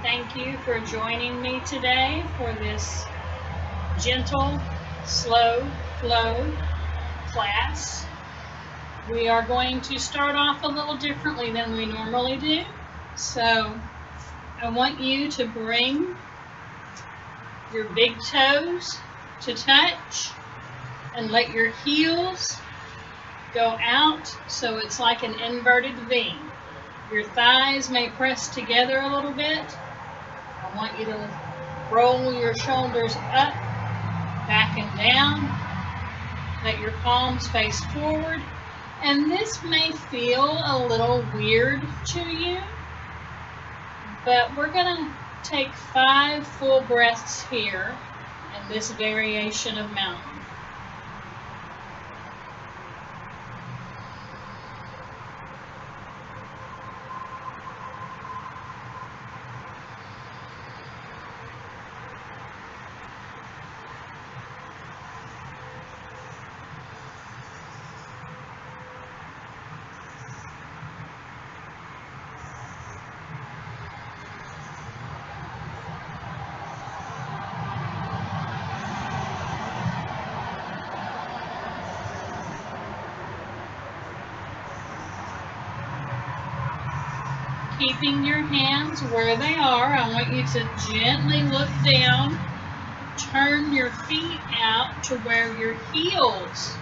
Thank you for joining me today for this gentle, slow flow class. We are going to start off a little differently than we normally do. So I want you to bring your big toes to touch and let your heels go out so it's like an inverted V. Your thighs may press together a little bit. I want you to roll your shoulders up, back and down. Let your palms face forward. And this may feel a little weird to you, but we're going to take 5 full breaths here in this variation of mountain. Keeping your hands where they are, I want you to gently look down, turn your feet out to where your heels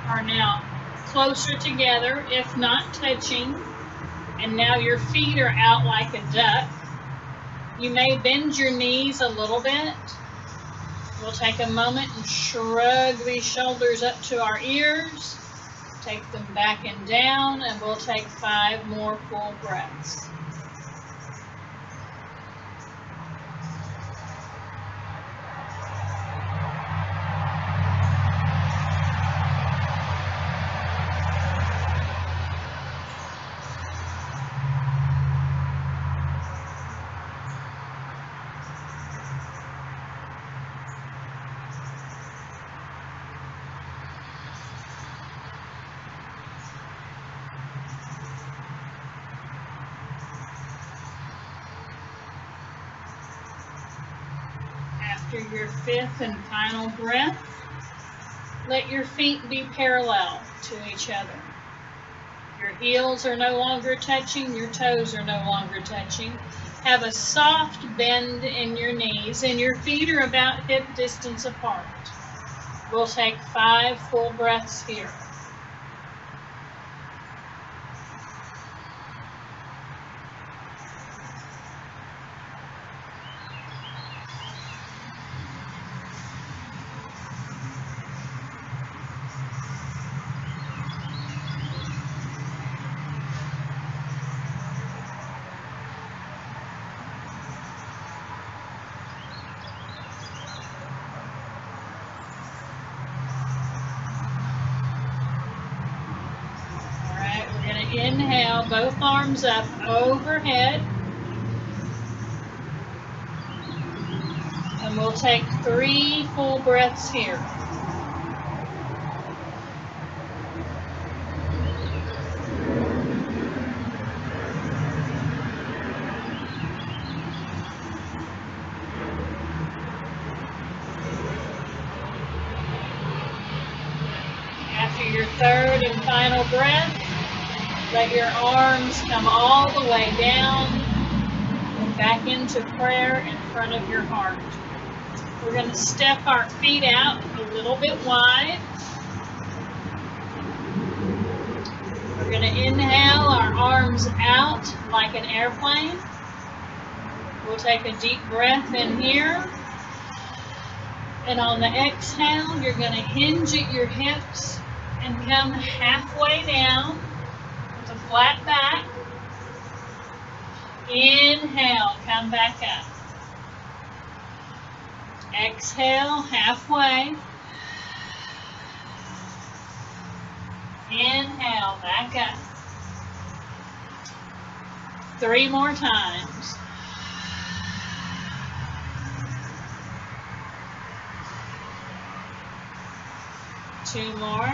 are now closer together, if not touching, and now your feet are out like a duck. You may bend your knees a little bit. We'll take a moment and shrug these shoulders up to our ears. Take them back and down, and we'll take 5 more full breaths. After your 5th and final breath, let your feet be parallel to each other. Your heels are no longer touching, your toes are no longer touching. Have a soft bend in your knees, and your feet are about hip distance apart. We'll take 5 full breaths here. Inhale, both arms up overhead. And we'll take 3 full breaths here. After your 3rd and final breath, let your arms come all the way down and back into prayer in front of your heart. We're going to step our feet out a little bit wide. We're going to inhale our arms out like an airplane. We'll take a deep breath in here. And on the exhale, you're going to hinge at your hips and come halfway down. Flat back. Inhale, come back up. Exhale, halfway. Inhale, back up. 3 more times. Two more.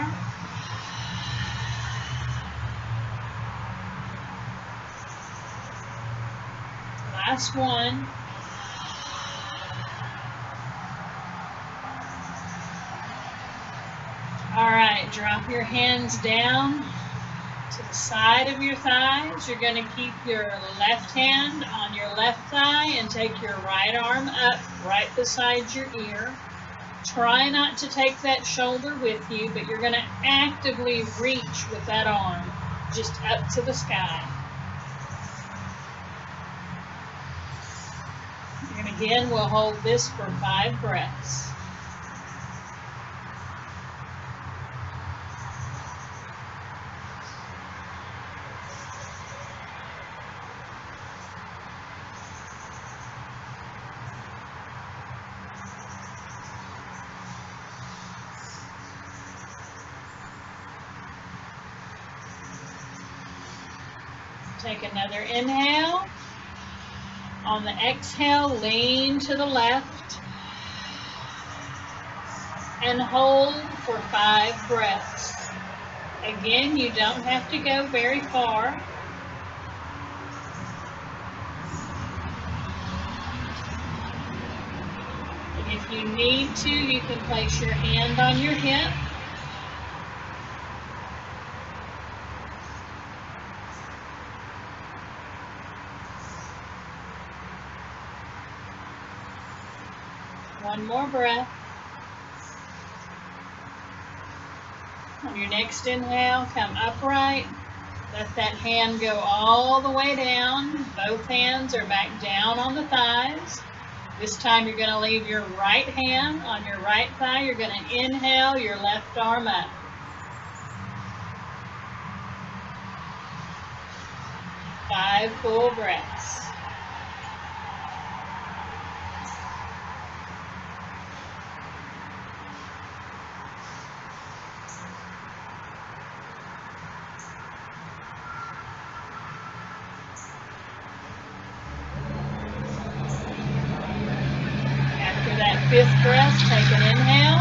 Last one. All right, drop your hands down to the side of your thighs. You're going to keep your left hand on your left thigh and take your right arm up right beside your ear. Try not to take that shoulder with you, but you're going to actively reach with that arm just up to the sky. And again, we'll hold this for 5 breaths. Take another inhale. On the exhale, lean to the left and hold for 5 breaths. Again, you don't have to go very far. And if you need to, you can place your hand on your hip. One more breath. On your next inhale, come upright. Let that hand go all the way down. Both hands are back down on the thighs. This time you're going to leave your right hand on your right thigh. You're going to inhale your left arm up. Five full breaths. Fifth breath, take an inhale.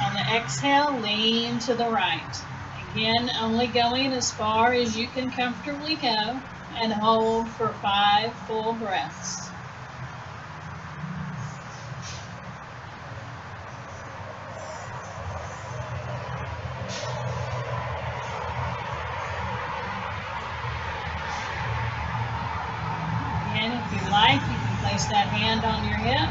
On the exhale, lean to the right. Again, only going as far as you can comfortably go, and hold for 5 full breaths. Again, if you like, you can place that hand on your hip.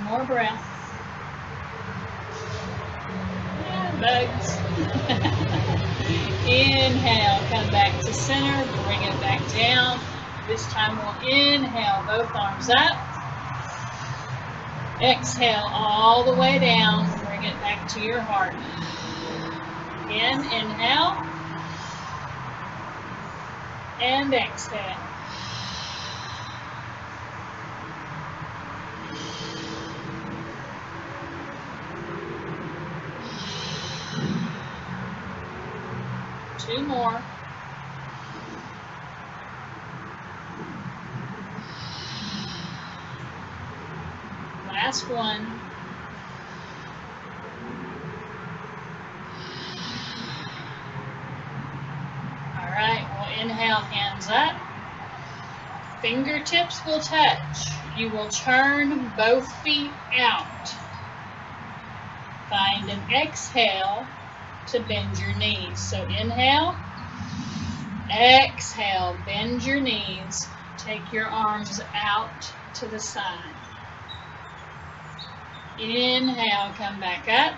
More breath. And bugs. Inhale, come back to center, bring it back down. This time we'll inhale, both arms up. Exhale all the way down, bring it back to your heart. Again, inhale. And exhale. Two more. Last one. All right, we'll inhale, hands up. Fingertips will touch. You will turn both feet out. Find an exhale to bend your knees. So inhale, exhale, bend your knees. Take your arms out to the side. Inhale, come back up.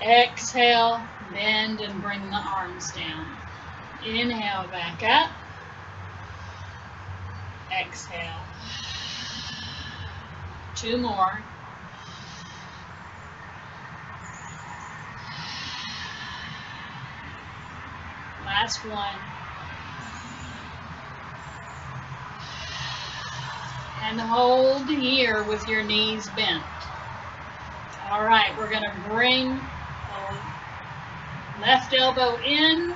Exhale, bend and bring the arms down. Inhale, back up. Exhale. Two more. Last one. And hold here with your knees bent. All right, we're going to bring the left elbow in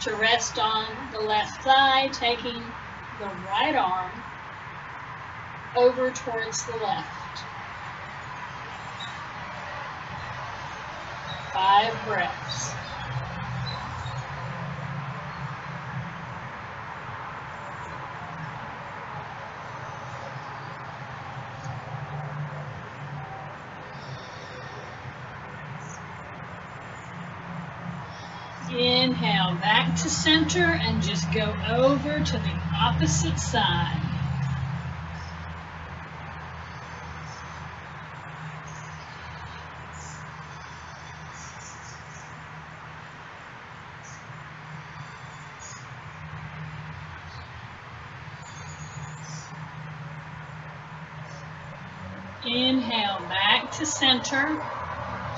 to rest on the left thigh, taking the right arm over towards the left. 5 breaths. Inhale back to center and just go over to the opposite side. Inhale back to center.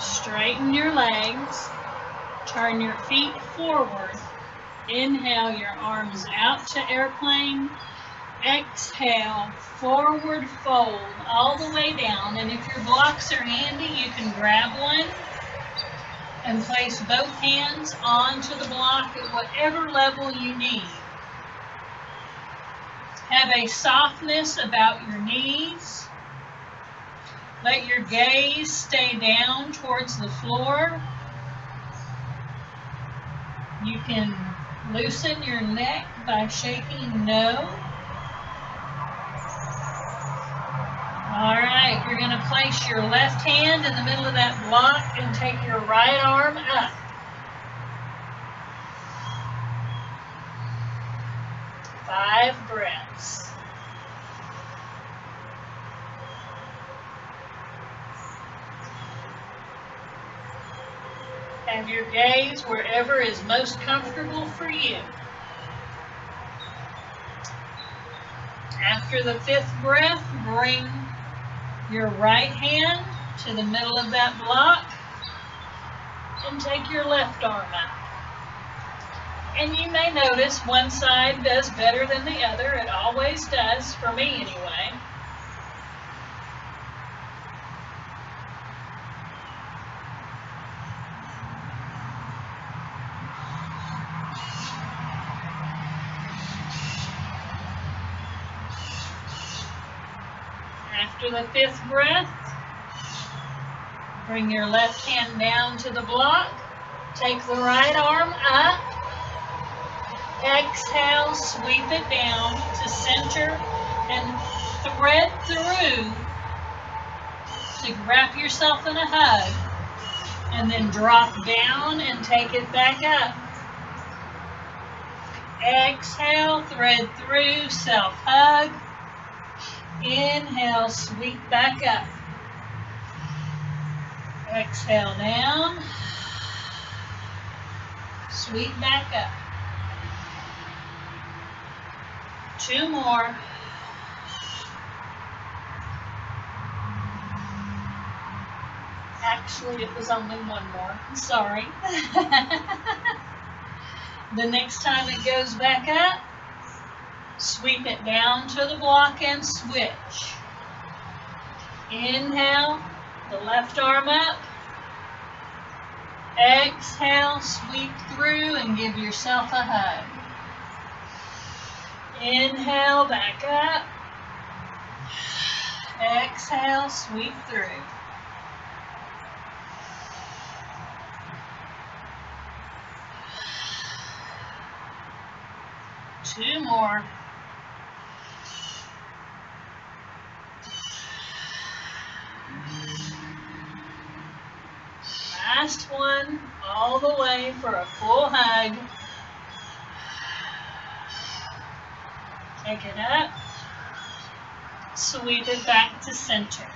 Straighten your legs. Turn your feet forward. Inhale your arms out to airplane. Exhale, forward fold all the way down. And if your blocks are handy, you can grab one and place both hands onto the block at whatever level you need. Have a softness about your knees. Let your gaze stay down towards the floor. You can loosen your neck by shaking no. All right, you're going to place your left hand in the middle of that block and take your right arm up. Five breaths. Have your gaze wherever is most comfortable for you. After the fifth breath, bring your right hand to the middle of that block and take your left arm up. And you may notice one side does better than the other. It always does, for me anyway. After the fifth breath, bring your left hand down to the block. Take the right arm up. Exhale, sweep it down to center and thread through to wrap yourself in a hug. And then drop down and take it back up. Exhale, thread through, self-hug. Inhale, sweep back up. Exhale down. Sweep back up. Two more. Actually, it was only one more. Sorry. The next time it goes back up, sweep it down to the block and switch. Inhale, the left arm up. Exhale, sweep through and give yourself a hug. Inhale, back up. Exhale, sweep through. Two more. Last one, all the way for a full hug. Take it up. Sweep it back to center.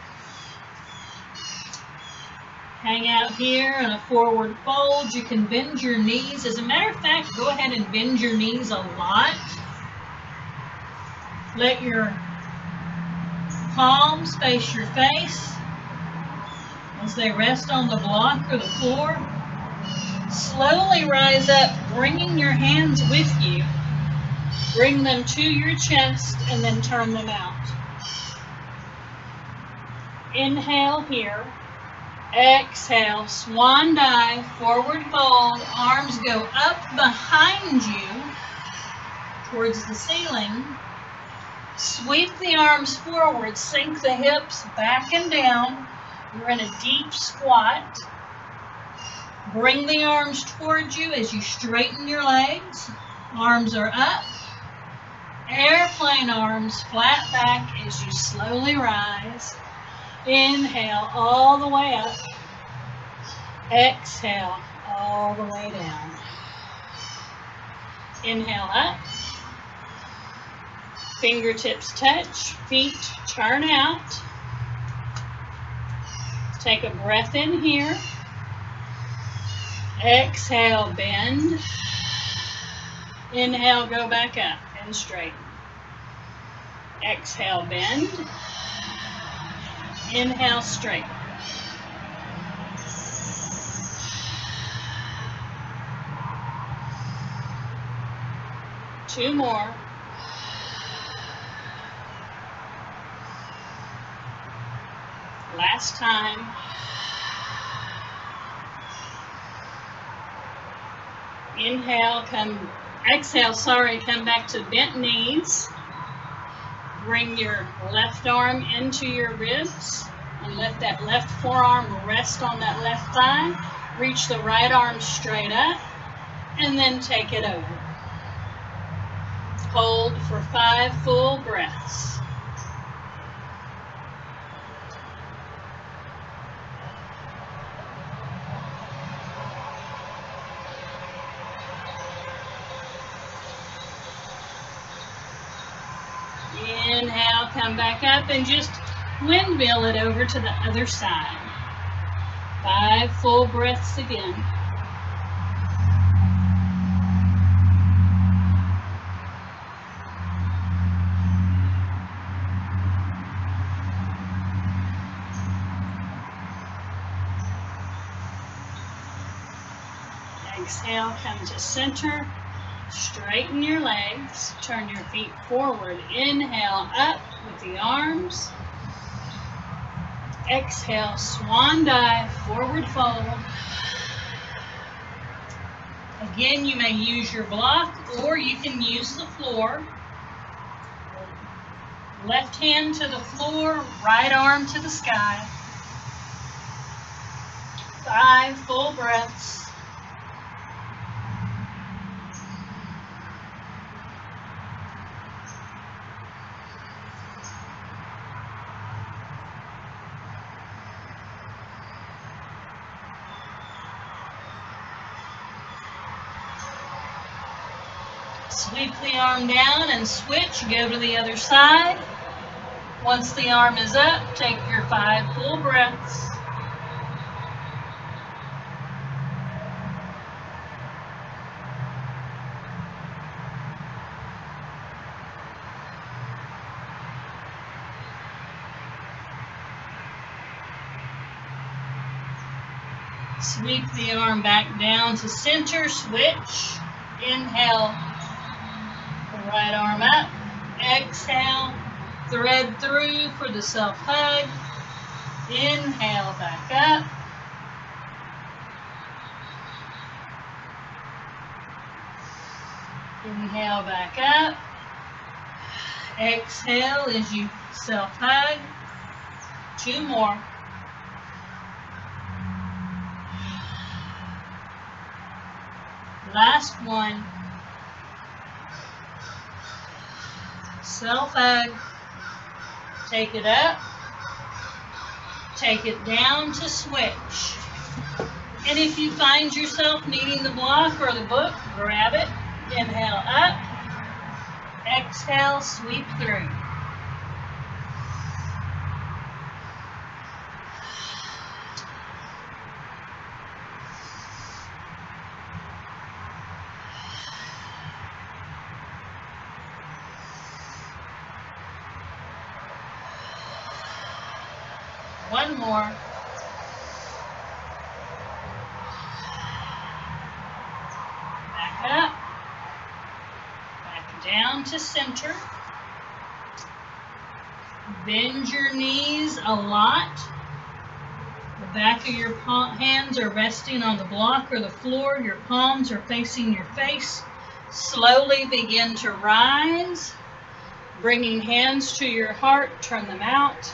Hang out here in a forward fold. You can bend your knees. As a matter of fact, go ahead and bend your knees a lot. Let your palms face your face as they rest on the block or the floor. Slowly rise up, bringing your hands with you. Bring them to your chest and then turn them out. Inhale here. Exhale, swan dive, forward fold. Arms go up behind you towards the ceiling. Sweep the arms forward, sink the hips back and down. You're in a deep squat. Bring the arms towards you as you straighten your legs. Arms are up. Airplane arms flat back as you slowly rise. Inhale all the way up. Exhale all the way down. Inhale up. Fingertips touch, feet turn out. Take a breath in here. Exhale, bend. Inhale, go back up and straighten. Exhale, bend. Inhale, straighten. Two more. Last time. Inhale, come back to bent knees. Bring your left arm into your ribs and let that left forearm rest on that left thigh. Reach the right arm straight up and then take it over. Hold for 5 full breaths. Inhale, come back up and just windmill it over to the other side. 5 full breaths again. Exhale, come to center. Straighten your legs. Turn your feet forward. Inhale, up with the arms. Exhale, swan dive, forward fold. Again, you may use your block or you can use the floor. Left hand to the floor, right arm to the sky. 5 full breaths. Sweep the arm down and switch. Go to the other side. Once the arm is up, take your 5 full breaths. Sweep the arm back down to center. Switch. Inhale. The right arm up. Exhale. Thread through for the self-hug. Inhale, back up. Inhale, back up. Exhale as you self-hug. 2 more. Last one. Self-hug. Take it up. Take it down to switch. And if you find yourself needing the block or the book, grab it. Inhale up. Exhale, sweep through. One more. Back up. Back down to center. Bend your knees a lot. The back of your hands are resting on the block or the floor. Your palms are facing your face. Slowly begin to rise. Bringing hands to your heart, turn them out.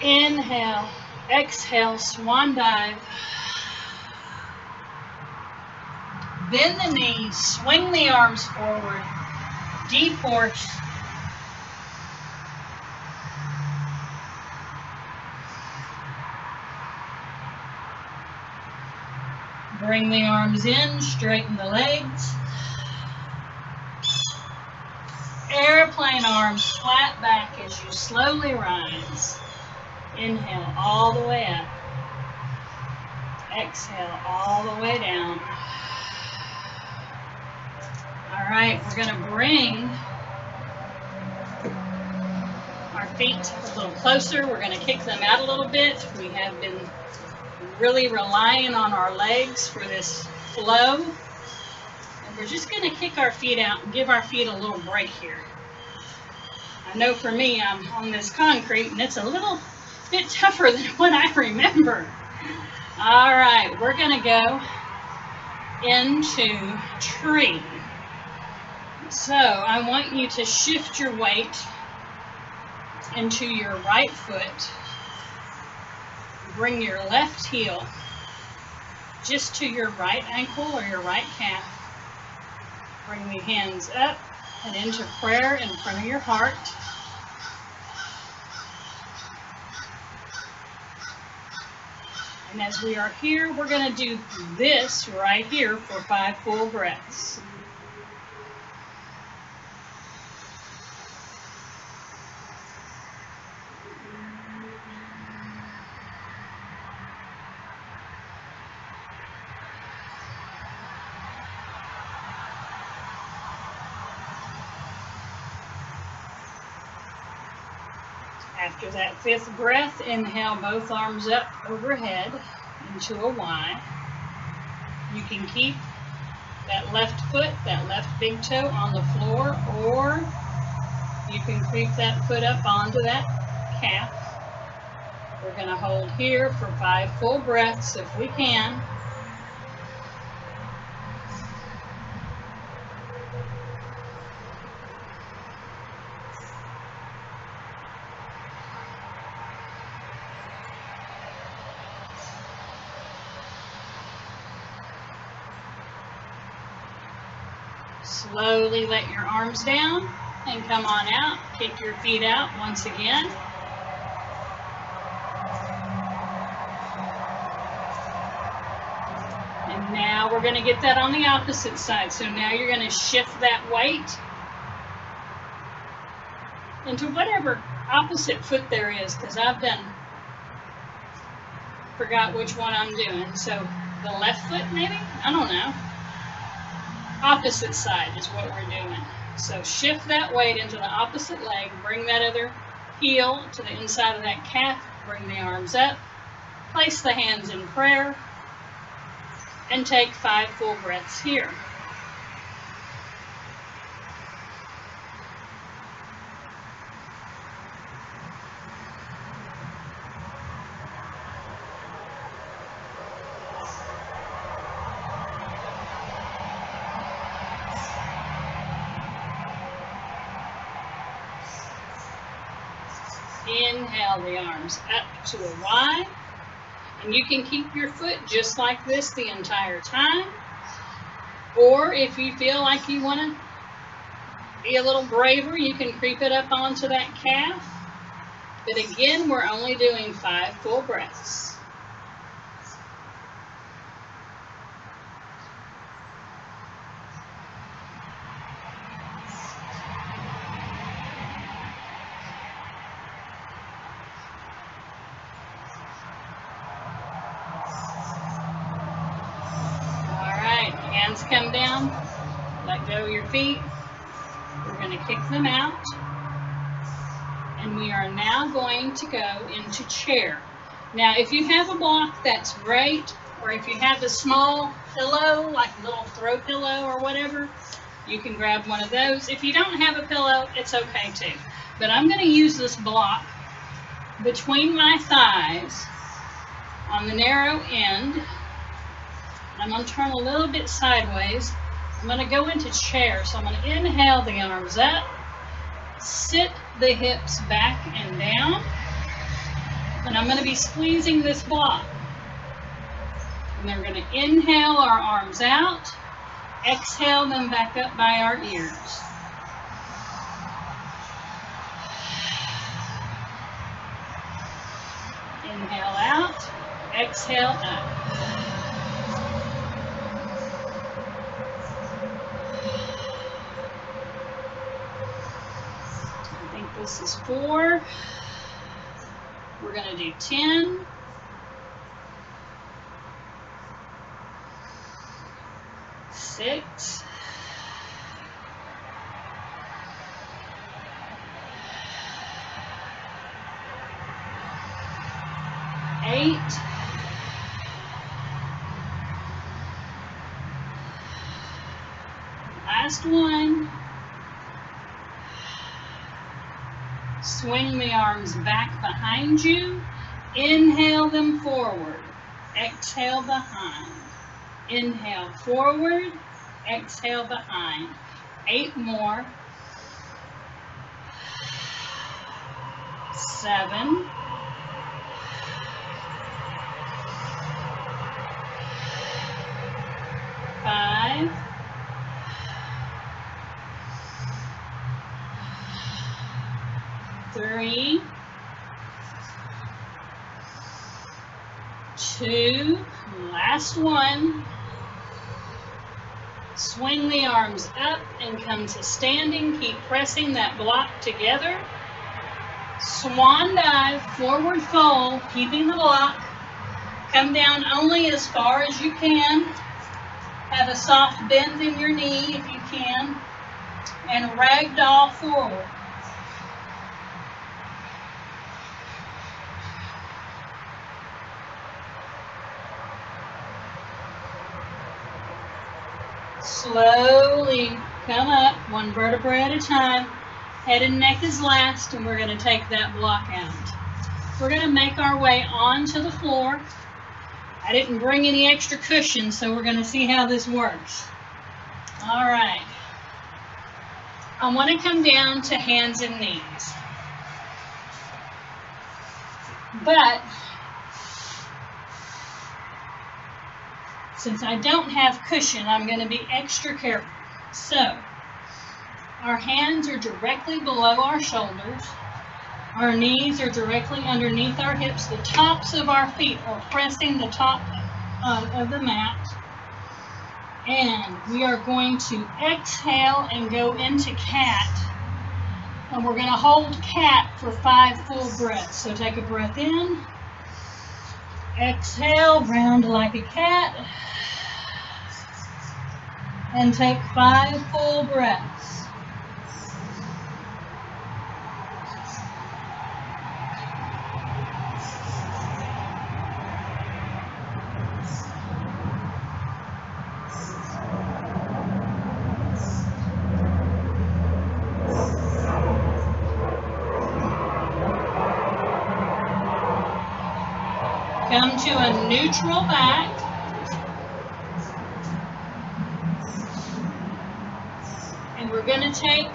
Inhale, exhale, swan dive. Bend the knees, swing the arms forward. Deep horse. Bring the arms in, straighten the legs. Airplane arms flat back as you slowly rise. Inhale all the way up. Exhale all the way down. All right, we're going to bring our feet a little closer. We're going to kick them out a little bit. We have been really relying on our legs for this flow. And we're just going to kick our feet out and give our feet a little break here. I know for me, I'm on this concrete and it's a little bit tougher than what I remember. All right, we're going to go into tree. So I want you to shift your weight into your right foot. Bring your left heel just to your right ankle or your right calf. Bring the hands up and into prayer in front of your heart. And as we are here, we're going to do this right here for 5 full breaths. After that 5th breath, inhale both arms up overhead into a Y. You can keep that left foot, that left big toe on the floor, or you can creep that foot up onto that calf. We're going to hold here for 5 full breaths if we can. Slowly let your arms down and come on out. Kick your feet out once again. And now we're going to get that on the opposite side. So now you're going to shift that weight into whatever opposite foot there is, because forgot which one I'm doing. So the left foot maybe? I don't know. Opposite side is what we're doing. So shift that weight into the opposite leg. Bring that other heel to the inside of that calf. Bring the arms up. Place the hands in prayer. And take 5 full breaths here. Inhale the arms up to a Y. And you can keep your foot just like this the entire time. Or if you feel like you want to be a little braver, you can creep it up onto that calf. But again, we're only doing 5 full breaths. Hands come down, let go of your feet. We're going to kick them out. And we are now going to go into chair. Now, if you have a block, that's great. Or if you have a small pillow, like a little throw pillow or whatever, you can grab one of those. If you don't have a pillow, it's okay too. But I'm going to use this block between my thighs on the narrow end. I'm going to turn a little bit sideways. I'm going to go into chair. So I'm going to inhale the arms up, sit the hips back and down, and I'm going to be squeezing this block. And then we're going to inhale our arms out, exhale them back up by our ears. Inhale out, exhale up. This is 4. We're going to do 10. 6. 8. 1. Swing the arms back behind you. Inhale them forward. Exhale behind. Inhale forward. Exhale behind. 8 more. 7. 5. 3. 2. Last one. Swing the arms up and come to standing. Keep pressing that block together. Swan dive, forward fold, keeping the block. Come down only as far as you can. Have a soft bend in your knee if you can. And ragdoll forward. Slowly come up, one vertebra at a time. Head and neck is last, and we're going to take that block out. We're going to make our way onto the floor. I didn't bring any extra cushion, so we're going to see how this works. All right. I want to come down to hands and knees. But since I don't have cushion, I'm going to be extra careful. So, our hands are directly below our shoulders. Our knees are directly underneath our hips. The tops of our feet are pressing the top of the mat. And we are going to exhale and go into cat. And we're going to hold cat for 5 full breaths. So take a breath in. Exhale, round like a cat. And take 5 full breaths. Come to a neutral back. And we're going to take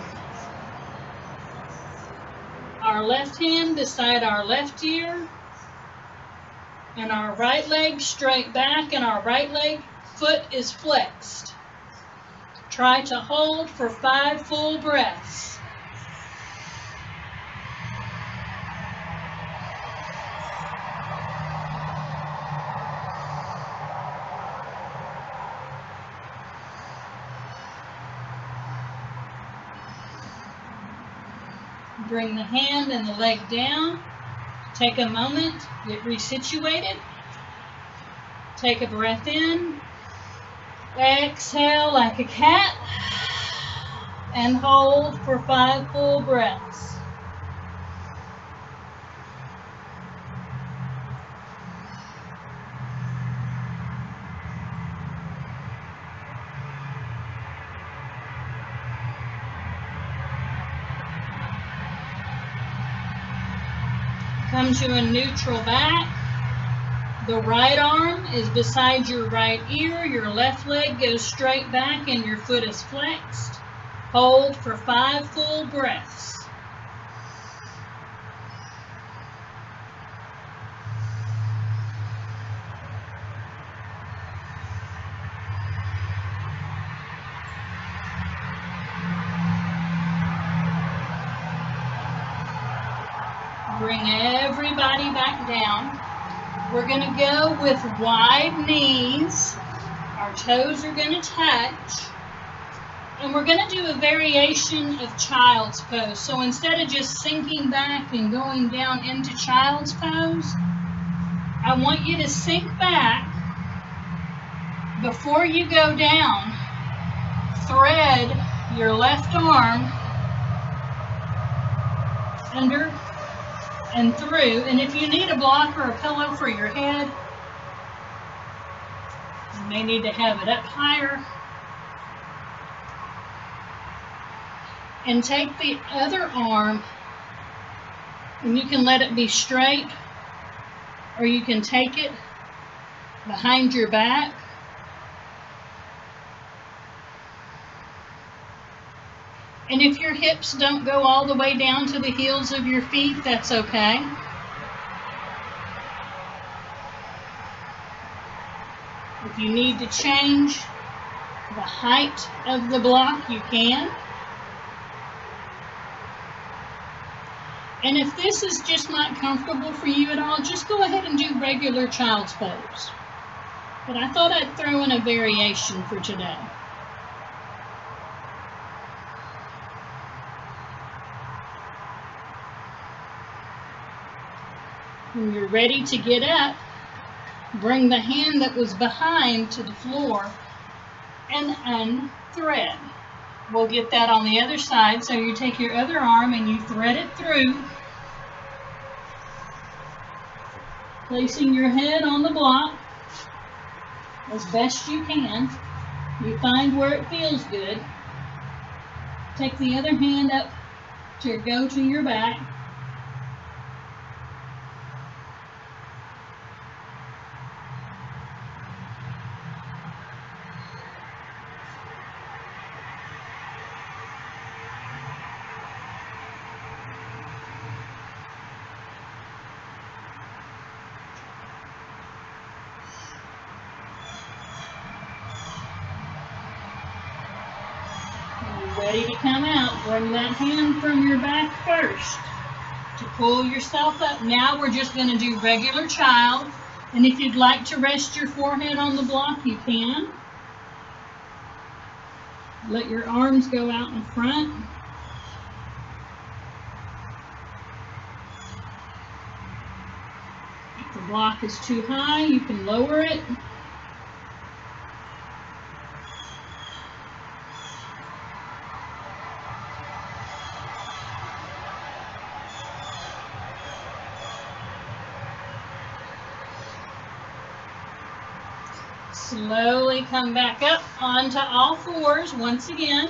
our left hand beside our left ear and our right leg straight back, and our right leg foot is flexed. Try to hold for 5 full breaths. Bring the hand and the leg down. Take a moment, get resituated. Take a breath in. Exhale like a cat. And hold for 5 full breaths. Come to a neutral back. The right arm is beside your right ear. Your left leg goes straight back and your foot is flexed. Hold for 5 full breaths. Bring everybody back down. We're going to go with wide knees. Our toes are going to touch. And we're going to do a variation of child's pose. So instead of just sinking back and going down into child's pose, I want you to sink back before you go down. Thread your left arm under and through. And if you need a block or a pillow for your head, you may need to have it up higher. And take the other arm, and you can let it be straight, or you can take it behind your back. And if your hips don't go all the way down to the heels of your feet, that's okay. If you need to change the height of the block, you can. And if this is just not comfortable for you at all, just go ahead and do regular child's pose. But I thought I'd throw in a variation for today. When you're ready to get up, bring the hand that was behind to the floor and unthread. We'll get that on the other side. So you take your other arm and you thread it through, placing your head on the block as best you can. You find where it feels good. Take the other hand up to go to your back. Ready to come out, bring that hand from your back first to pull yourself up. Now we're just going to do regular child, and if you'd like to rest your forehead on the block, you can. Let your arms go out in front. If the block is too high, you can lower it. Slowly come back up onto all fours once again.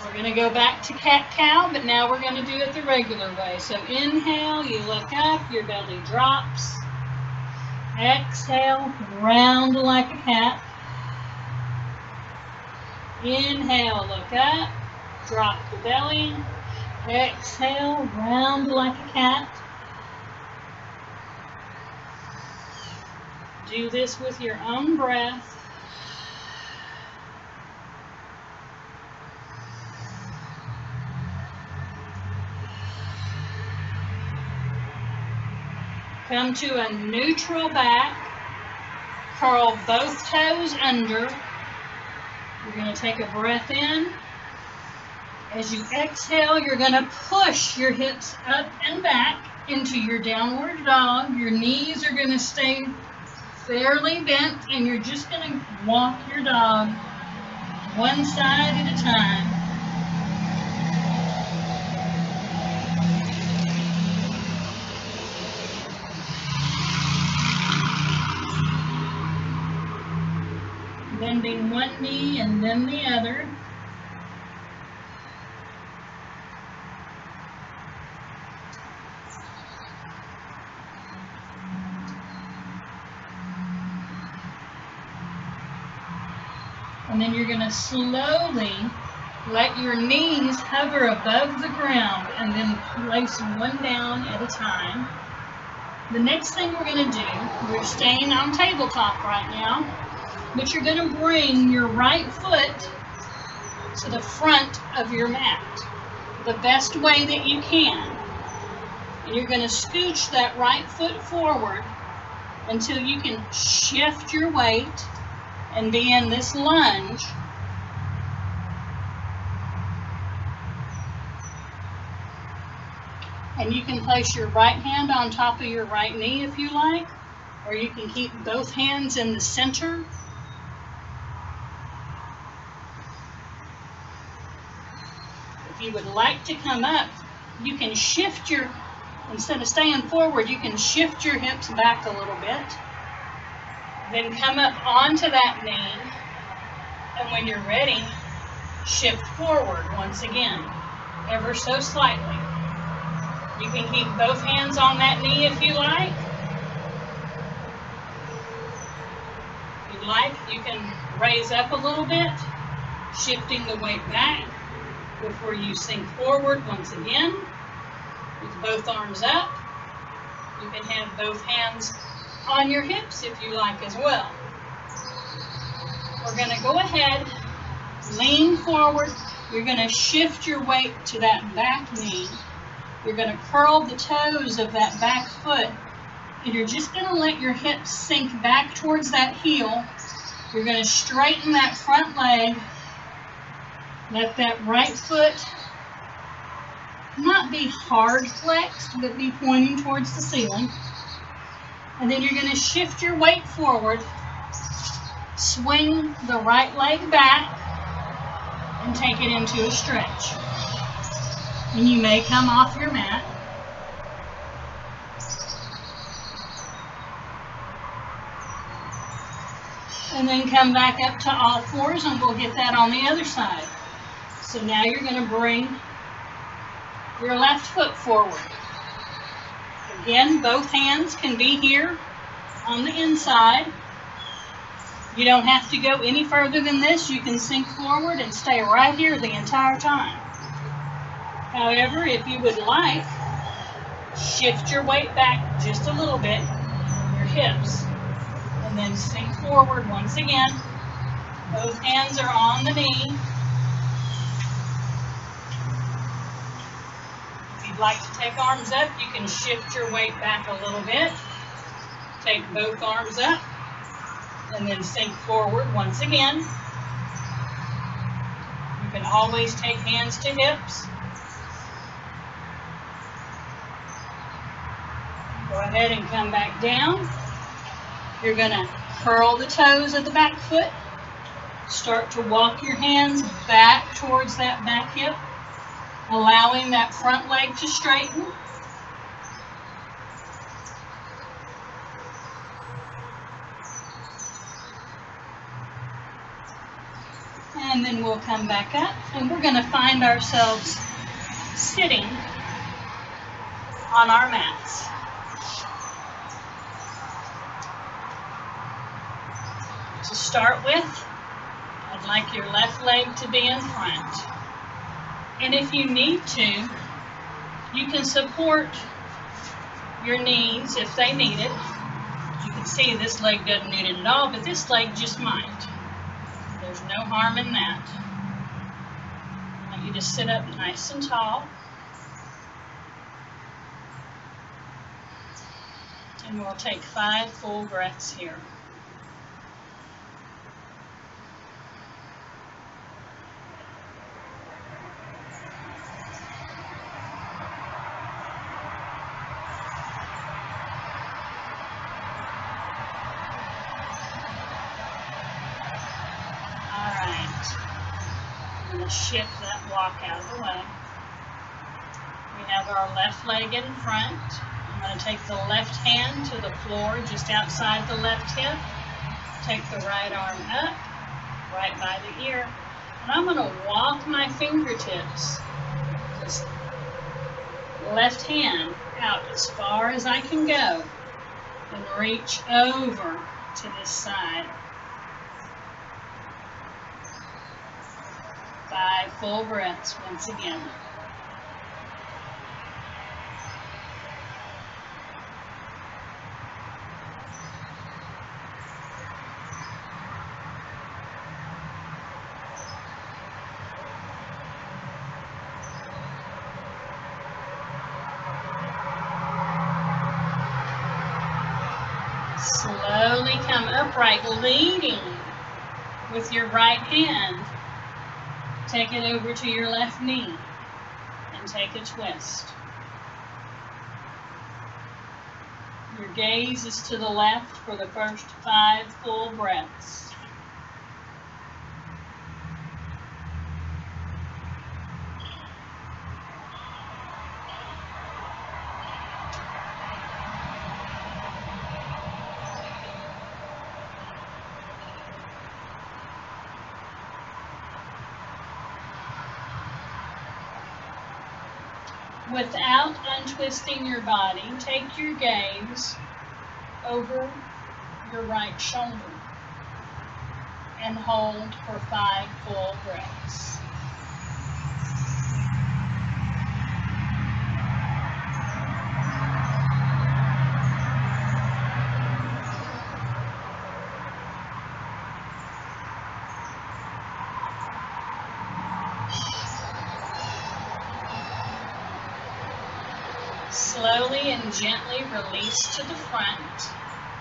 We're going to go back to cat-cow, but now we're going to do it the regular way. So inhale, you look up, your belly drops. Exhale, round like a cat. Inhale, look up, drop the belly. Exhale, round like a cat. Do this with your own breath. Come to a neutral back. Curl both toes under. You're going to take a breath in. As you exhale, you're going to push your hips up and back into your downward dog. Your knees are going to stay fairly bent, and you're just going to walk your dog one side at a time. Bending one knee and then the other. And then you're going to slowly let your knees hover above the ground and then place one down at a time. The next thing we're going to do, we're staying on tabletop right now, but you're going to bring your right foot to the front of your mat the best way that you can. And you're going to scooch that right foot forward until you can shift your weight and be in this lunge. And you can place your right hand on top of your right knee if you like, or you can keep both hands in the center. If you would like to come up, you can shift your, instead of staying forward, you can shift your hips back a little bit. Then come up onto that knee, and when you're ready, shift forward once again, ever so slightly. You can keep both hands on that knee if you like. If you'd like, you can raise up a little bit, shifting the weight back before you sink forward once again with both arms up. You can have both hands on your hips if you like as well. We're going to go ahead, lean forward. You're going to shift your weight to that back knee. You're going to curl the toes of that back foot, and you're just going to let your hips sink back towards that heel. You're going to straighten that front leg. Let that right foot not be hard flexed, but be pointing towards the ceiling. And then you're going to shift your weight forward, swing the right leg back, and take it into a stretch. And you may come off your mat. And then come back up to all fours, and we'll get that on the other side. So now you're going to bring your left foot forward. Again, both hands can be here on the inside. You don't have to go any further than this. You can sink forward and stay right here the entire time. However, if you would like, shift your weight back just a little bit, your hips, and then sink forward once again. Both hands are on the knee. If you'd like to take arms up, you can shift your weight back a little bit. Take both arms up, and then sink forward once again. You can always take hands to hips. Go ahead and come back down. You're going to curl the toes of the back foot. Start to walk your hands back towards that back hip, allowing that front leg to straighten. And then we'll come back up, and we're going to find ourselves sitting on our mats. To start with, I'd like your left leg to be in front. And if you need to, you can support your knees if they need it. You can see this leg doesn't need it at all, but this leg just might. There's no harm in that. I want you to sit up nice and tall. And we'll take 5 full breaths here. Shift that walk out of the way. We have our left leg in front. I'm going to take the left hand to the floor just outside the left hip. Take the right arm up, right by the ear. And I'm going to walk my fingertips, just left hand out as far as I can go and reach over to this side. 5 full breaths once again. Slowly come upright, leading with your right hand. Take it over to your left knee and take a twist. Your gaze is to the left for the first 5 full breaths. Without untwisting your body, take your gaze over your right shoulder and hold for 5 full breaths. Slowly and gently release to the front.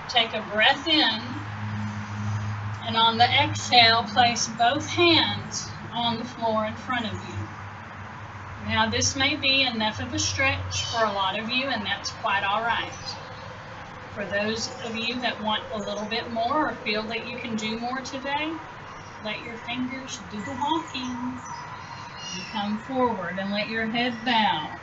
Take a breath in, and on the exhale, place both hands on the floor in front of you. Now, this may be enough of a stretch for a lot of you, and that's quite all right. For those of you that want a little bit more or feel that you can do more today, let your fingers do the walking. You come forward and let your head bow.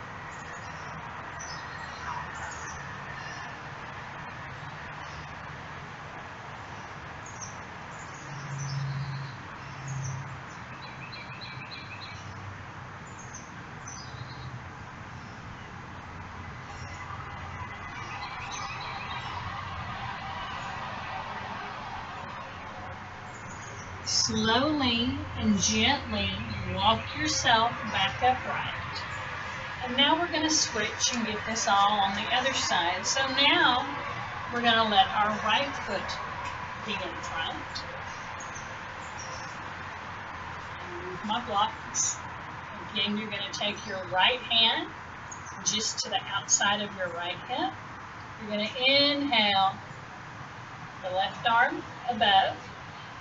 Slowly and gently walk yourself back upright. And now we're going to switch and get this all on the other side. So now we're going to let our right foot be in front. And move my blocks. Again, you're going to take your right hand just to the outside of your right hip. You're going to inhale the left arm above.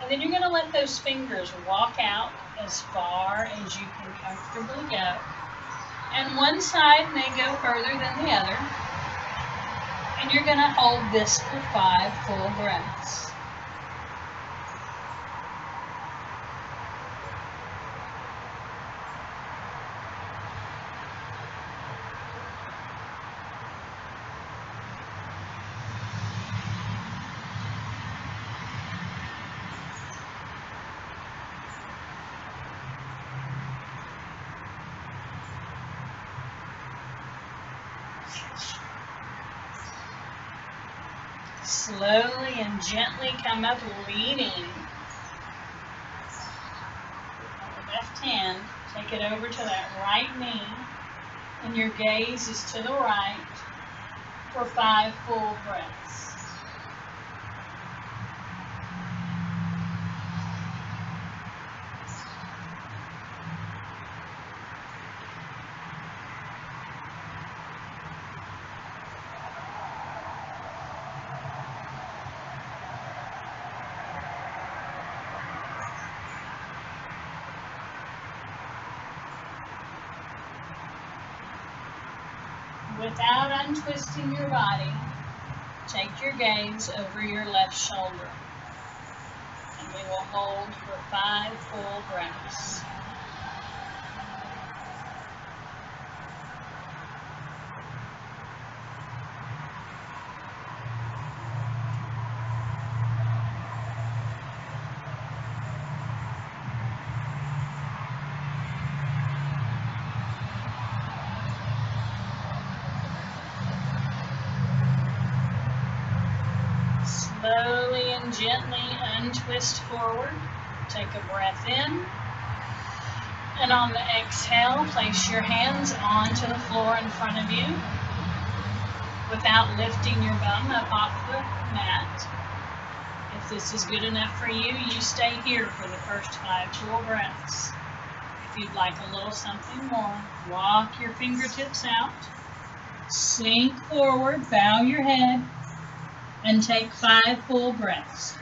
And then you're going to let those fingers walk out as far as you can comfortably go. And one side may go further than the other. And you're going to hold this for 5 full breaths. Slowly and gently come up, leading the left hand. Take it over to that right knee, and your gaze is to the right for 5 full breaths. Without untwisting your body, take your gaze over your left shoulder. And we will hold for 5 full breaths. Slowly and gently untwist forward. Take a breath in. And on the exhale, place your hands onto the floor in front of you without lifting your bum up off the mat. If this is good enough for you, you stay here for the first 5 full breaths. If you'd like a little something more, walk your fingertips out. Sink forward, bow your head. And take 5 full breaths.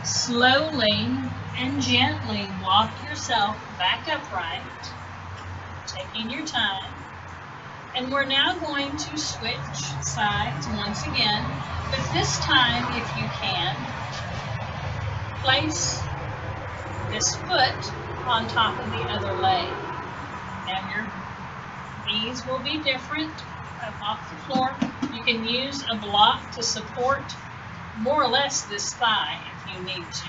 Slowly and gently walk yourself back upright, taking your time. And we're now going to switch sides once again, but this time, if you can, place this foot on top of the other leg. Now your knees will be different up off the floor. You can use a block to support more or less this thigh if you need to.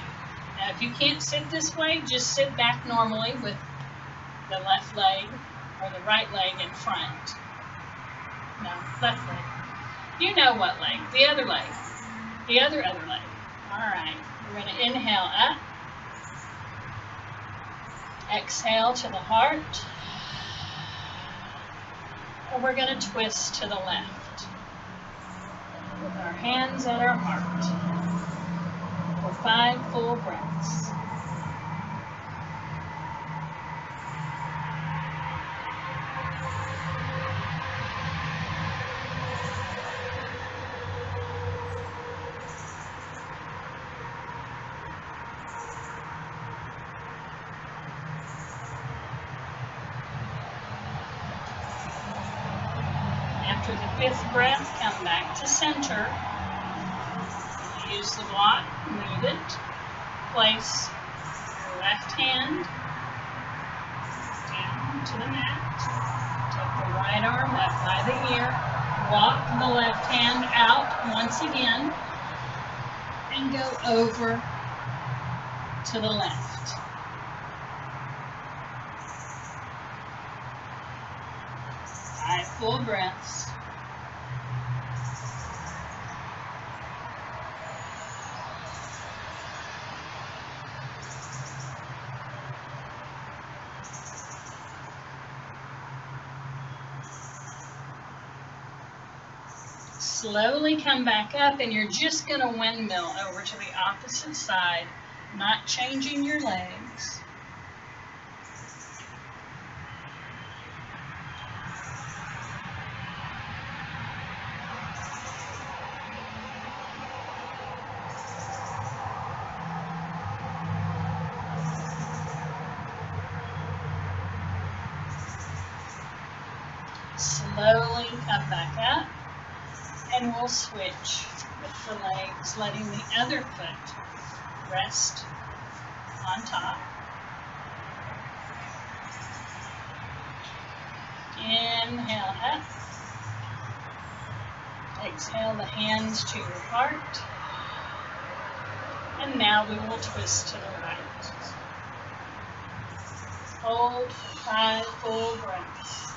Now if you can't sit this way, just sit back normally with the left leg or the right leg in front. No, left leg. You know what leg. The other leg. The other leg. All right. We're going to inhale up. Exhale to the heart. And we're going to twist to the left with our hands at our heart for 5 full breaths. After the 5th breath, come back to center. Use the block, move it. Place your left hand down to the mat. Take the right arm up by the ear. Walk the left hand out once again. And go over to the left. Five full breaths. Slowly come back up, and you're just going to windmill over to the opposite side, not changing your legs. Slowly come back up. And we'll switch with the legs, letting the other foot rest on top. Inhale up. Exhale the hands to your heart. And now we will twist to the right. Hold 5 full breaths.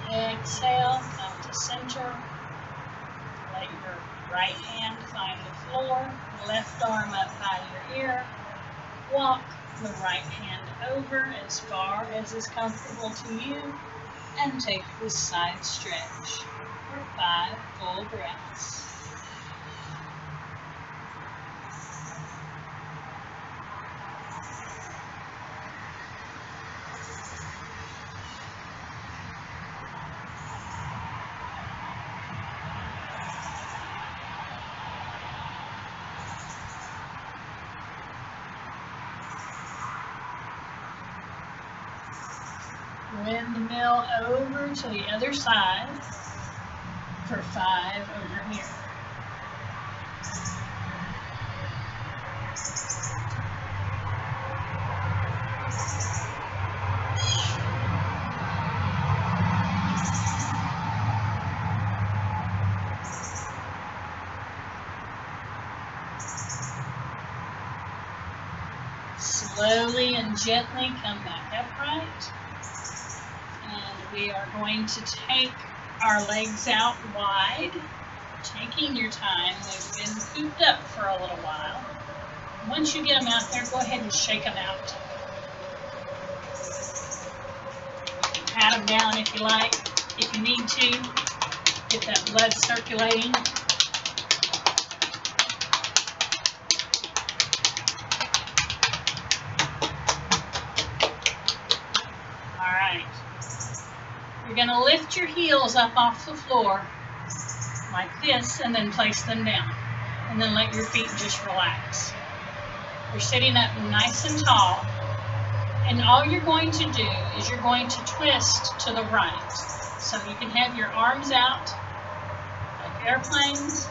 Exhale, come to center. Let your right hand find the floor, left arm up by your ear. Walk the right hand over as far as is comfortable to you, and take this side stretch for 5 full breaths. Windmill over to the other side for 5 over here. Slowly and gently come back upright. And we are going to take our legs out wide, taking your time. They've been cooped up for a little while. Once you get them out there, go ahead and shake them out. Pat them down if you like, if you need to. Get that blood circulating. You're going to lift your heels up off the floor like this and then place them down. And then let your feet just relax. You're sitting up nice and tall. And all you're going to do is you're going to twist to the right. So you can have your arms out like airplanes.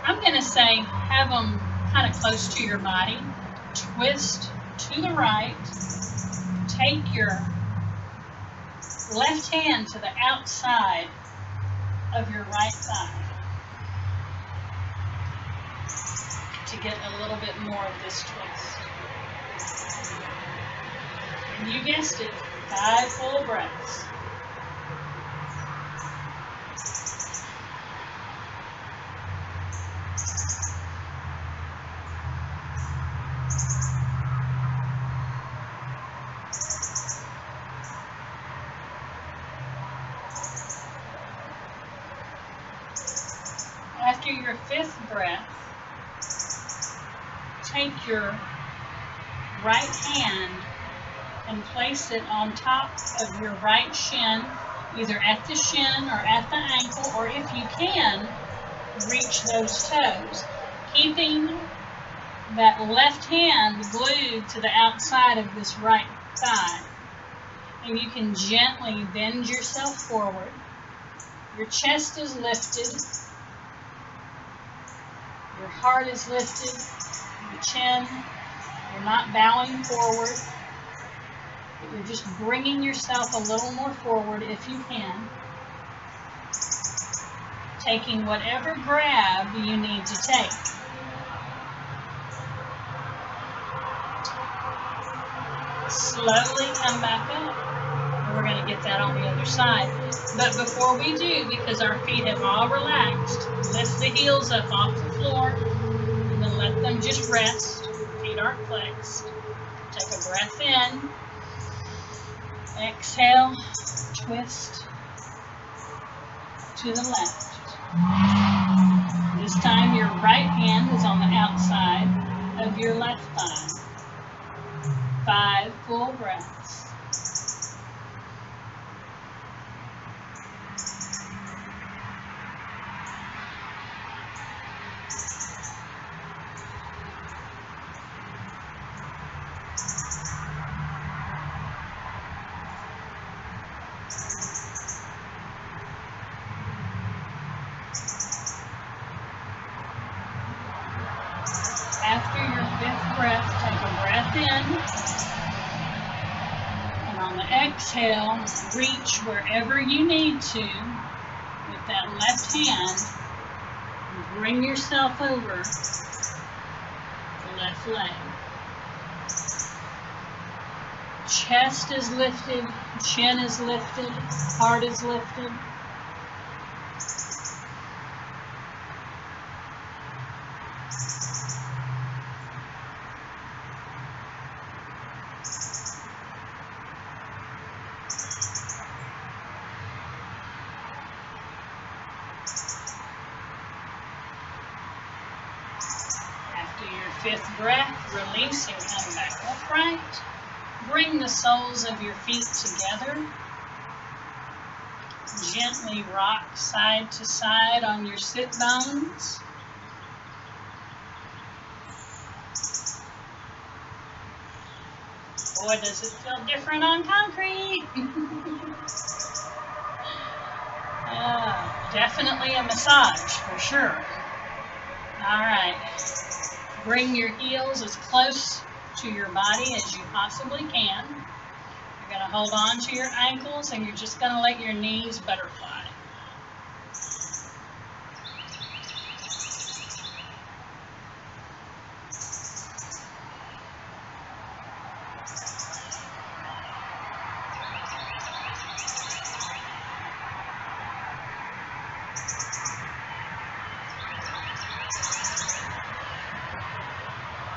I'm going to say have them kind of close to your body. Twist to the right. Take your left hand to the outside of your right thigh to get a little bit more of this twist. And you guessed it, 5 full breaths. After your 5th breath, take your right hand and place it on top of your right shin, either at the shin or at the ankle, or if you can, reach those toes, keeping that left hand glued to the outside of this right thigh. And you can gently bend yourself forward. Your chest is lifted. Your heart is lifted, your chin, you're not bowing forward, but you're just bringing yourself a little more forward if you can, taking whatever grab you need to take. Slowly come back up. We're going to get that on the other side. But before we do, because our feet have all relaxed, lift the heels up off the floor and then let them just rest. Feet aren't flexed. Take a breath in. Exhale, twist to the left. This time your right hand is on the outside of your left thigh. 5 full breaths. After your 5th breath, take a breath in, and on the exhale, reach wherever you need to with that left hand, and bring yourself over the left leg. Chest is lifted, chin is lifted, heart is lifted. After your 5th breath, release and come back upright. Bring the soles of your feet together. Gently rock side to side on your sit bones. Boy, does it feel different on concrete. Definitely a massage for sure. All right. Bring your heels as close to your body as you possibly can. You're going to hold on to your ankles and you're just going to let your knees butterfly.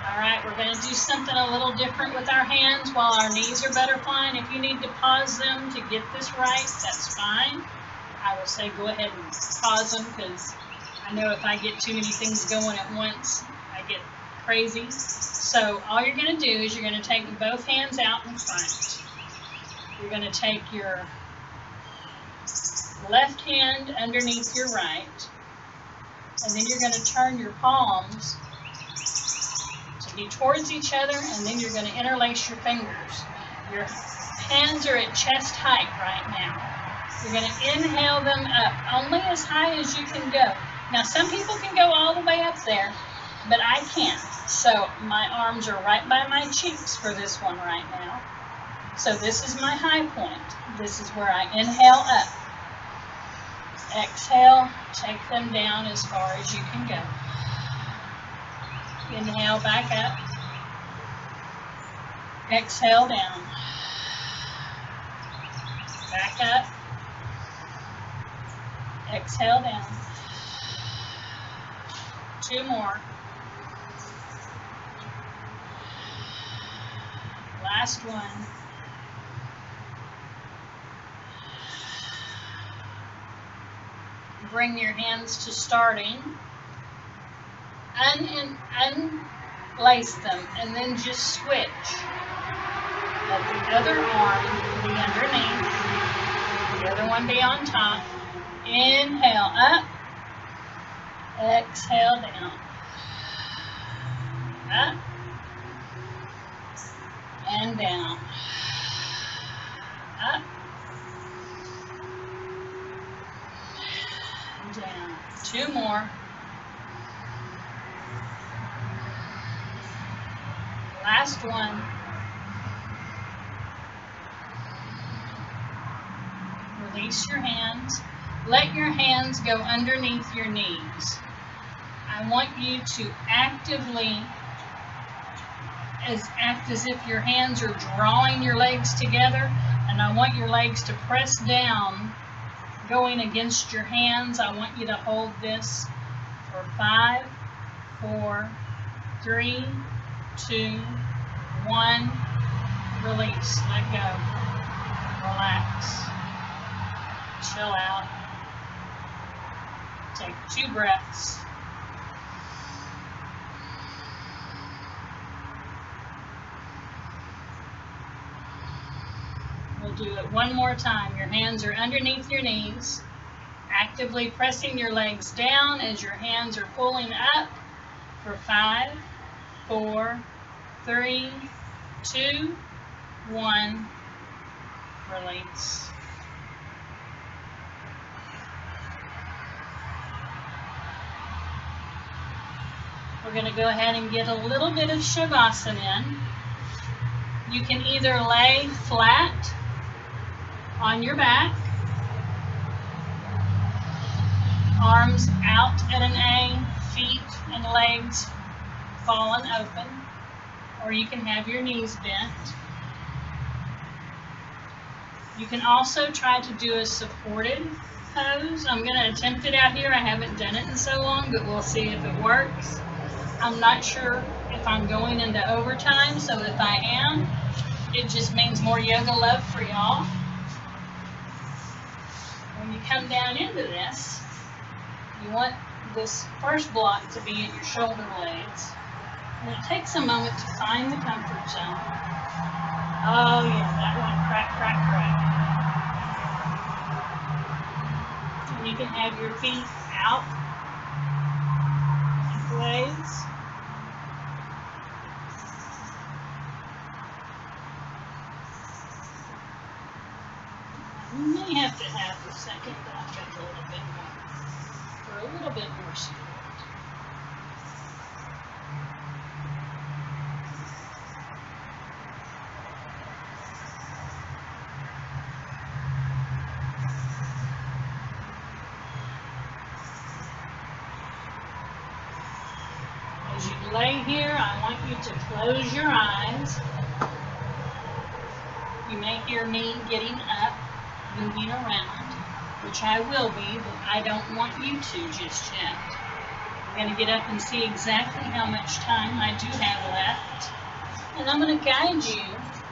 Alright, we're going to do something a little different with our hands while our knees are butterflying. If you need to pause them to get this right, that's fine. I will say go ahead and pause them because I know if I get too many things going at once, I get crazy. So all you're going to do is you're going to take both hands out in front. You're going to take your left hand underneath your right, and then you're going to turn your palms to be towards each other, and then you're going to interlace your fingers. Your hands are at chest height right now. You're going to inhale them up, only as high as you can go. Now, some people can go all the way up there, but I can't. So my arms are right by my cheeks for this one right now. So this is my high point. This is where I inhale up. Exhale, take them down as far as you can go. Inhale back up. Exhale down. Back up. Exhale down. 2 more. Last one. Bring your hands to starting. Unlace them and then just switch. Let the other arm be underneath, the other one be on top. Inhale up, exhale down. Up and down. Up, down. 2 more. Last one. Release your hands. Let your hands go underneath your knees. I want you to actively act as if your hands are drawing your legs together, and I want your legs to press down, going against your hands. I want you to hold this for 5, 4, 3, 2, 1. Release. Let go. Relax. Chill out. Take 2 breaths. We'll do it one more time. Your hands are underneath your knees, actively pressing your legs down as your hands are pulling up for 5, 4, 3, 2, 1. Release. We're going to go ahead and get a little bit of Shavasana in. You can either lay flat on your back, arms out at an A, feet and legs fallen open, or you can have your knees bent. You can also try to do a supported pose. I'm going to attempt it out here. I haven't done it in so long, but we'll see if it works. I'm not sure if I'm going into overtime, so if I am, it just means more yoga love for y'all. When you come down into this, you want this first block to be at your shoulder blades. And it takes a moment to find the comfort zone. Oh yeah, that one, crack, crack, crack. And you can have your feet out and blades. You may have to have the second block up a little bit more, for a little bit more support. As you lay here, I want you to close your eyes. You may hear me getting up, moving around, which I will be, but I don't want you to just yet. I'm going to get up and see exactly how much time I do have left, and I'm going to guide you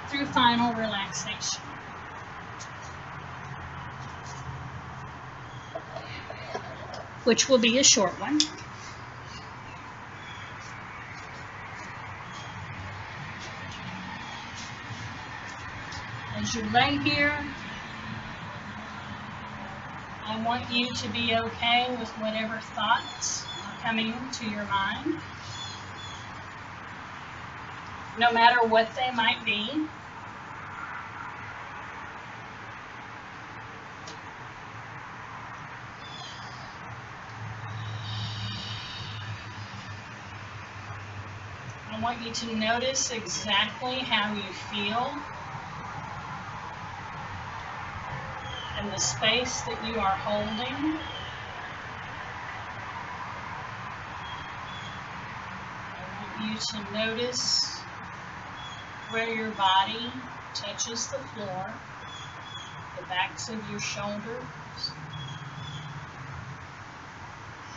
through final relaxation. Which will be a short one. As you lay here, I want you to be okay with whatever thoughts are coming to your mind, no matter what they might be. I want you to notice exactly how you feel and the space that you are holding. I want you to notice where your body touches the floor, the backs of your shoulders,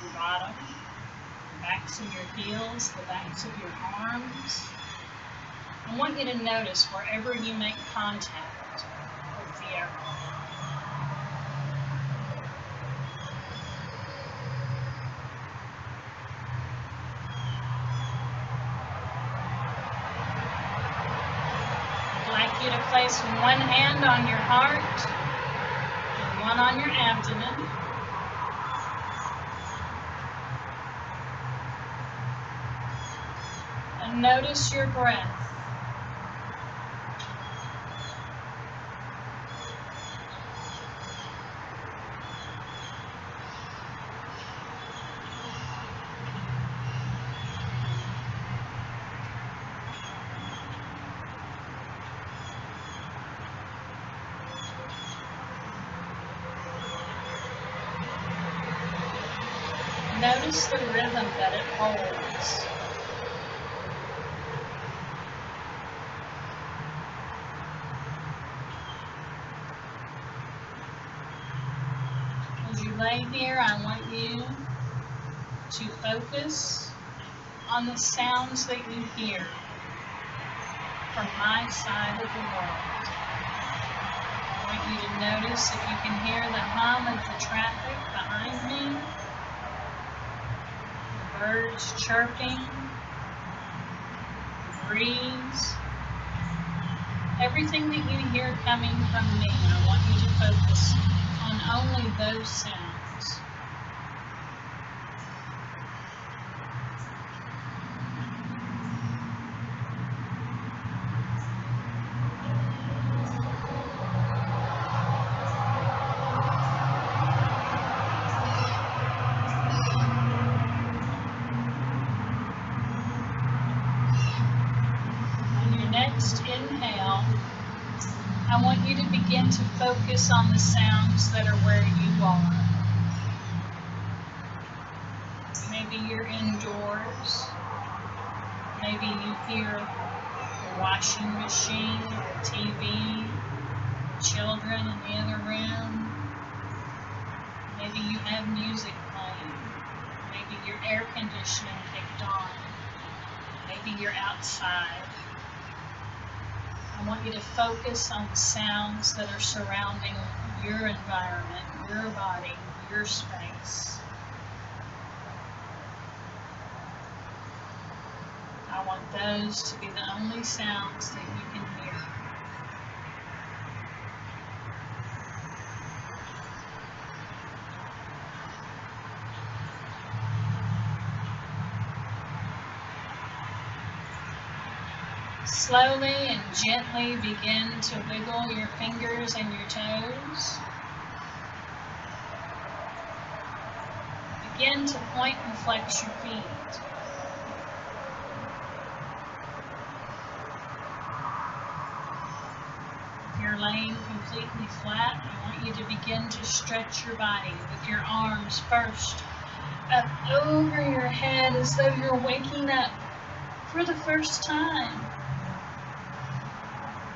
your bottom, the backs of your heels, the backs of your arms. I want you to notice wherever you make contact with the earth. I'd like you to place one hand on your heart and one on your abdomen. And notice your breath. Notice the rhythm that it holds. As you lay here, I want you to focus on the sounds that you hear from my side of the world. I want you to notice if you can hear the hum of the traffic behind me, the birds chirping, the breeze, everything that you hear coming from me. I want you to focus on only those sounds. On your next inhale, I want you to begin to focus on the sounds that are where you are. Maybe you're indoors. Maybe you hear the washing machine, the TV, children in the other room. Maybe you have music playing. Maybe your air conditioning kicked on. Maybe you're outside. I want you to focus on the sounds that are surrounding your environment, your body, your space. I want those to be the only sounds that you can hear. Slowly and gently begin to wiggle your fingers and your toes. Begin to point and flex your feet. If you're laying completely flat, I want you to begin to stretch your body with your arms first up over your head as though you're waking up for the first time.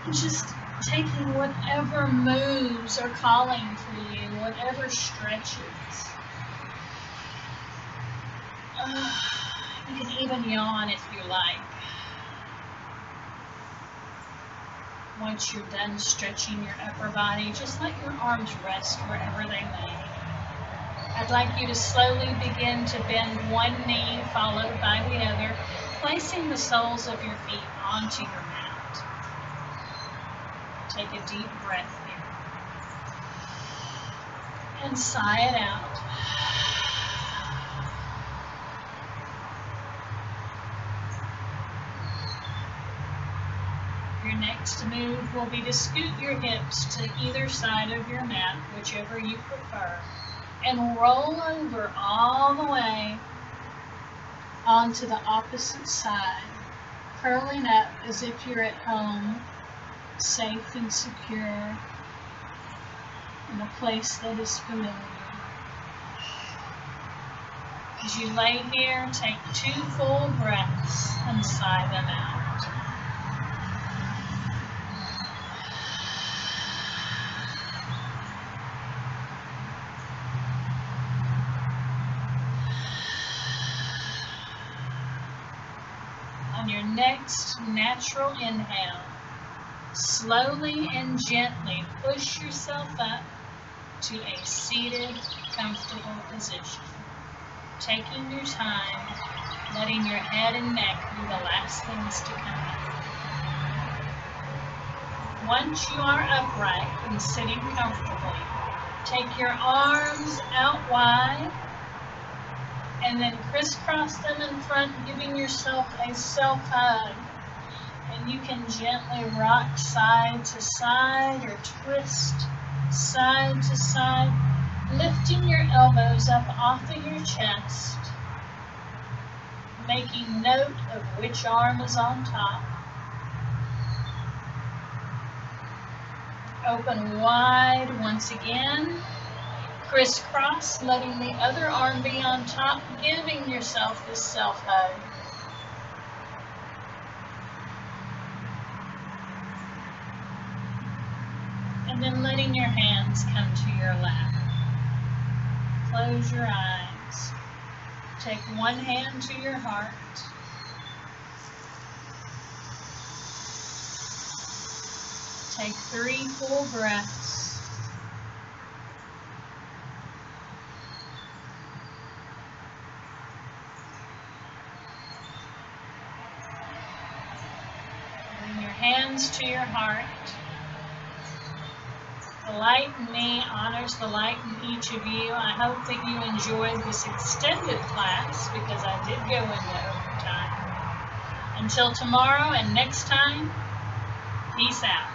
And just taking whatever moves are calling for you, whatever stretches. You can even yawn if you like. Once you're done stretching your upper body, just let your arms rest wherever they may. I'd like you to slowly begin to bend one knee followed by the other, placing the soles of your feet onto your mat. Take a deep breath here. And sigh it out. Your next move will be to scoot your hips to either side of your mat, whichever you prefer, and roll over all the way onto the opposite side, curling up as if you're at home, safe and secure, in a place that is familiar. As you lay here, take 2 full breaths and sigh them out. On your next natural inhale, slowly and gently push yourself up to a seated, comfortable position. Taking your time, letting your head and neck be the last things to come up. Once you are upright and sitting comfortably, take your arms out wide and then crisscross them in front, giving yourself a self-hug. And you can gently rock side to side or twist side to side, lifting your elbows up off of your chest, making note of which arm is on top. Open wide once again. Crisscross, letting the other arm be on top, giving yourself this self-hug. And then letting your hands come to your lap. Close your eyes. Take one hand to your heart. Take 3 full breaths. Bring your hands to your heart. The light in me honors the light in each of you. I hope that you enjoyed this extended class because I did go into overtime. Until tomorrow and next time, peace out.